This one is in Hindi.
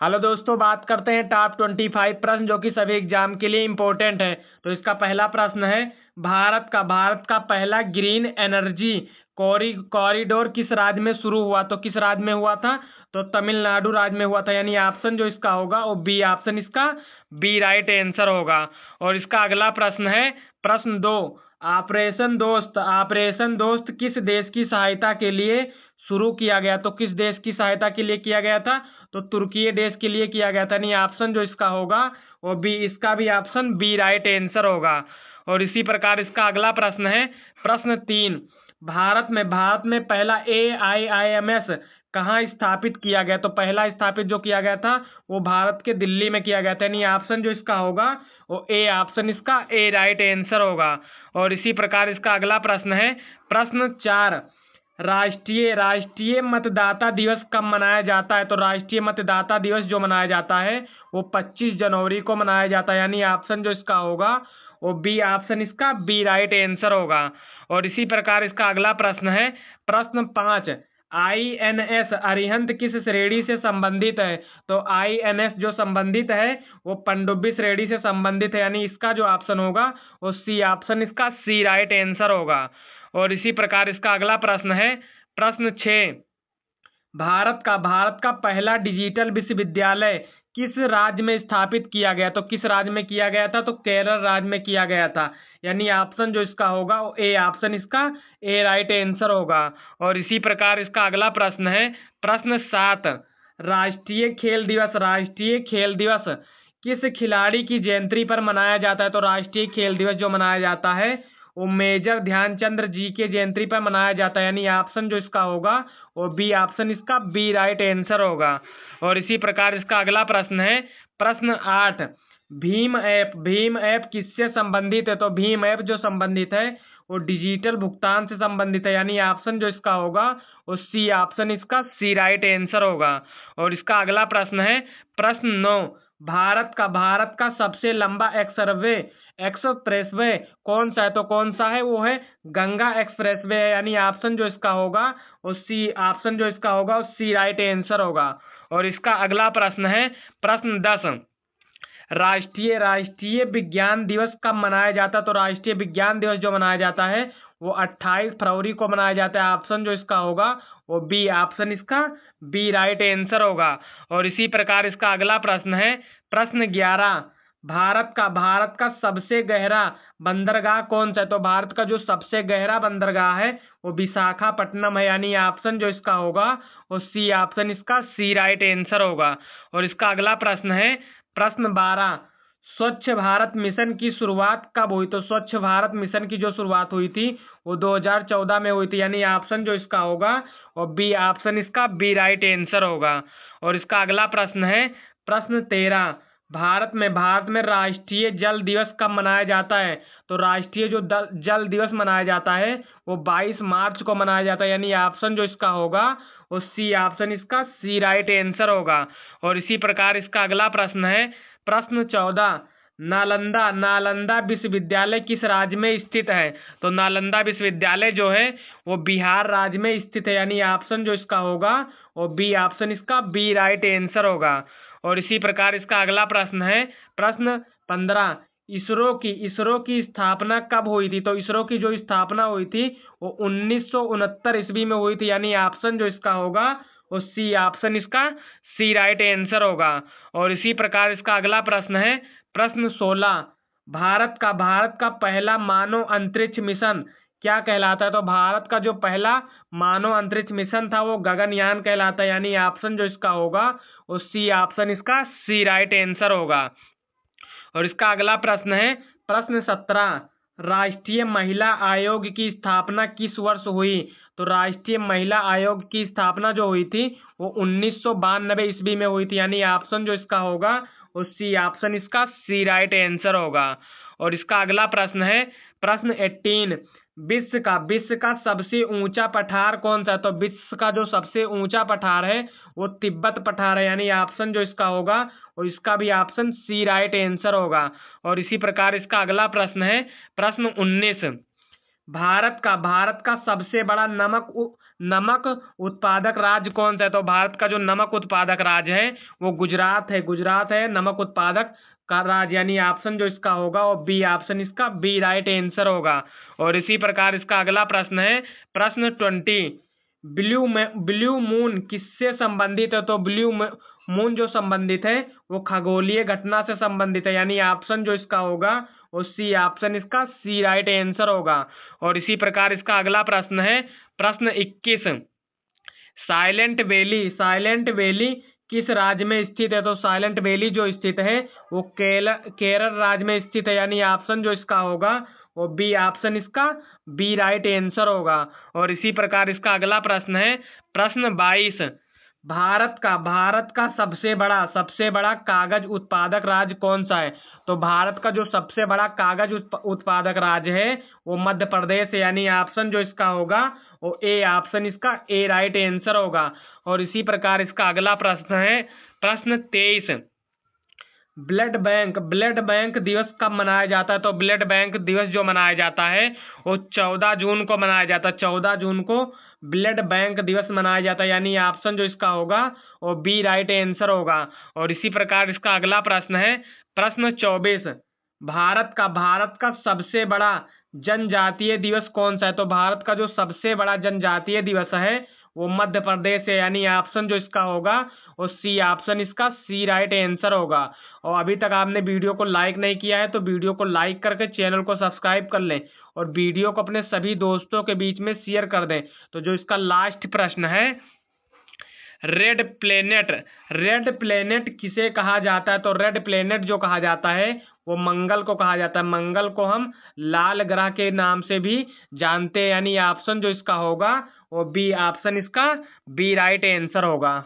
हेलो दोस्तों, बात करते हैं टॉप 25 प्रश्न जो कि सभी एग्जाम के लिए इम्पोर्टेंट है। तो इसका पहला प्रश्न है, भारत का पहला ग्रीन एनर्जी कॉरिडोर किस राज्य में शुरू हुआ? तो किस राज्य में हुआ था? तो तमिलनाडु राज्य में हुआ था। यानी ऑप्शन जो इसका होगा वो बी ऑप्शन, इसका बी राइट आंसर होगा। और इसका अगला प्रश्न है, प्रश्न 2, ऑपरेशन दोस्त किस देश की सहायता के लिए शुरू किया गया? तो किस देश की सहायता के लिए किया गया था? तो तुर्की देश के लिए किया गया था। नहीं, ऑप्शन जो इसका होगा वो बी, इसका भी ऑप्शन बी राइट आंसर होगा। और इसी प्रकार इसका अगला प्रश्न है, प्रश्न 3, भारत में पहला AIIMS कहाँ स्थापित किया गया? तो पहला स्थापित जो किया गया था वो भारत के दिल्ली में किया गया था। यानी ऑप्शन जो इसका होगा वो ए ऑप्शन, इसका ए राइट आंसर होगा। और इसी प्रकार इसका अगला प्रश्न है, प्रश्न 4, राष्ट्रीय मतदाता दिवस कब मनाया जाता है? तो राष्ट्रीय मतदाता दिवस जो मनाया जाता है वो 25 जनवरी को मनाया जाता है। यानी ऑप्शन जो इसका होगा वो बी ऑप्शन, इसका बी राइट आंसर होगा। और इसी प्रकार इसका अगला प्रश्न है, प्रश्न 5, INS अरिहंत किस श्रेणी से संबंधित है? तो INS जो संबंधित है वो पनडुब्बी श्रेणी से संबंधित है। यानी इसका जो ऑप्शन होगा वो सी ऑप्शन, इसका सी राइट आंसर होगा। और इसी प्रकार इसका अगला प्रश्न है, प्रश्न 6, भारत का पहला डिजिटल विश्वविद्यालय किस राज्य में स्थापित किया गया? तो किस राज्य में किया गया था? तो केरल राज्य में किया गया था। यानी ऑप्शन जो इसका होगा वो ए ऑप्शन, इसका ए राइट आंसर होगा। और इसी प्रकार इसका अगला प्रश्न है, प्रश्न 7, राष्ट्रीय खेल दिवस किस खिलाड़ी की जयंती पर मनाया जाता है? तो राष्ट्रीय खेल दिवस जो मनाया जाता है वो मेजर ध्यानचंद जी के जयंती पर मनाया जाता है। यानी ऑप्शन जो इसका होगा वो बी ऑप्शन, इसका बी राइट आंसर होगा। और इसी प्रकार इसका अगला प्रश्न है, प्रश्न 8, भीम ऐप किससे संबंधित है? तो भीम ऐप जो संबंधित है वो डिजिटल भुगतान से संबंधित है। यानी ऑप्शन जो इसका होगा वो सी ऑप्शन, इसका सी राइट आंसर होगा। और इसका अगला प्रश्न है, प्रश्न 9, भारत का सबसे लंबा एक्सप्रेसवे कौन सा है? तो कौन सा है? वो है गंगा एक्सप्रेसवे है। यानी ऑप्शन जो इसका होगा वो सी ऑप्शन, जो इसका होगा वो सी राइट आंसर होगा। और इसका अगला प्रश्न है, प्रश्न 10, राष्ट्रीय विज्ञान दिवस कब मनाया जाता है? तो राष्ट्रीय विज्ञान दिवस जो मनाया जाता है वो 28 फरवरी को मनाया जाता है। ऑप्शन जो इसका होगा वो बी ऑप्शन, इसका बी राइट आंसर होगा। और इसी प्रकार इसका अगला प्रश्न है, प्रश्न 11, भारत का सबसे गहरा बंदरगाह कौन सा है? तो भारत का जो सबसे गहरा बंदरगाह है वो विशाखापट्टनम है। यानी ऑप्शन जो इसका होगा वो सी ऑप्शन, इसका सी राइट आंसर होगा। और इसका अगला प्रश्न है, प्रश्न 12, स्वच्छ भारत मिशन की शुरुआत कब हुई? तो स्वच्छ भारत मिशन की जो शुरुआत हुई थी वो 2014 में हुई थी। यानी ऑप्शन जो इसका होगा वो बी ऑप्शन, इसका बी राइट आंसर होगा। और इसका अगला प्रश्न है, प्रश्न 13, भारत में राष्ट्रीय जल दिवस कब मनाया जाता है? तो राष्ट्रीय जो जल दिवस मनाया जाता है वो 22 मार्च को मनाया जाता है। यानी ऑप्शन जो इसका होगा वो सी ऑप्शन, इसका सी राइट आंसर होगा। और इसी प्रकार इसका अगला प्रश्न है, प्रश्न 14, नालंदा विश्वविद्यालय किस राज्य में स्थित है? तो नालंदा विश्वविद्यालय जो है वो बिहार राज्य में स्थित है। यानी ऑप्शन जो इसका होगा वो बी ऑप्शन, इसका बी राइट आंसर होगा। और इसी प्रकार इसका अगला प्रश्न है, प्रश्न 15, इसरो की स्थापना कब हुई थी? तो इसरो की जो स्थापना हुई थी वो 1969 ईस्वी में हुई थी। यानी ऑप्शन जो इसका होगा वो सी ऑप्शन, इसका सी राइट आंसर होगा। और इसी प्रकार इसका अगला प्रश्न है, प्रश्न 16, भारत का पहला मानव अंतरिक्ष मिशन क्या कहलाता है? तो भारत का जो पहला मानव अंतरिक्ष मिशन था वो गगनयान कहलाता है। यानी ऑप्शन जो इसका होगा वो सी ऑप्शन, इसका सी राइट आंसर होगा। और इसका अगला प्रश्न है, प्रश्न 17, राष्ट्रीय महिला आयोग की स्थापना किस वर्ष हुई? तो राष्ट्रीय महिला आयोग की स्थापना जो हुई थी वो 1992 ईस्वी में हुई थी। यानी ऑप्शन जो इसका होगा वो सी ऑप्शन, इसका सी राइट आंसर होगा। और इसका अगला प्रश्न है, प्रश्न 18, विश्व का सबसे ऊंचा पठार कौन सा है? तो विश्व का जो सबसे ऊंचा पठार है वो तिब्बत पठार है। यानी ऑप्शन जो इसका होगा और इसका भी ऑप्शन सी राइट आंसर होगा। और इसी प्रकार इसका अगला प्रश्न है, प्रश्न 19, भारत का सबसे बड़ा नमक उत्पादक राज्य कौन सा है? तो भारत का जो नमक उत्पादक राज्य है वो गुजरात है नमक उत्पादक का राज्य, यानी ऑप्शन जो इसका होगा वो बी ऑप्शन, इसका बी राइट आंसर होगा। और इसी प्रकार इसका अगला प्रश्न है प्रश्न 20। ब्लू मून किससे संबंधित है? तो ब्लू मून जो संबंधित है वो खगोलीय घटना से संबंधित है, यानी ऑप्शन जो इसका होगा वो सी ऑप्शन, इसका सी राइट आंसर होगा। और इसी प्रकार इसका अगला प्रश्न है प्रश्न 21। साइलेंट वैली किस राज्य में स्थित है? तो साइलेंट वैली जो स्थित है वो केरल राज्य में स्थित है, यानी ऑप्शन जो इसका होगा वो बी ऑप्शन, इसका बी राइट आंसर होगा। और इसी प्रकार इसका अगला प्रश्न है प्रश्न 22। भारत का सबसे बड़ा कागज उत्पादक राज्य कौन सा है? तो भारत का जो सबसे बड़ा कागज उत्पादक राज्य है वो मध्य प्रदेश है, यानी ऑप्शन जो इसका होगा वो ए ऑप्शन, इसका ए राइट आंसर होगा। और इसी प्रकार इसका अगला प्रश्न है प्रश्न 23। ब्लड बैंक दिवस कब मनाया जाता है? तो ब्लड बैंक दिवस जो मनाया जाता है वो 14 जून को मनाया जाता है। 14 जून को ब्लड बैंक दिवस मनाया जाता है, यानी ऑप्शन जो इसका होगा वो बी राइट आंसर होगा। और इसी प्रकार इसका अगला प्रश्न है प्रश्न 24। भारत का सबसे बड़ा जनजातीय दिवस कौन सा है? तो भारत का जो सबसे बड़ा जनजातीय दिवस है वो मध्य प्रदेश है, यानी ऑप्शन जो इसका होगा वो सी ऑप्शन, इसका सी राइट आंसर होगा। और अभी तक आपने वीडियो को लाइक नहीं किया है तो वीडियो को लाइक करके चैनल को सब्सक्राइब कर लें और वीडियो को अपने सभी दोस्तों के बीच में शेयर कर दें। तो जो इसका लास्ट प्रश्न है रेड प्लेनेट किसे कहा जाता है? तो रेड प्लेनेट जो कहा जाता है वो मंगल को कहा जाता है। मंगल को हम लाल ग्रह के नाम से भी जानते हैं, यानी ऑप्शन जो इसका होगा वो बी ऑप्शन, इसका बी राइट आंसर होगा।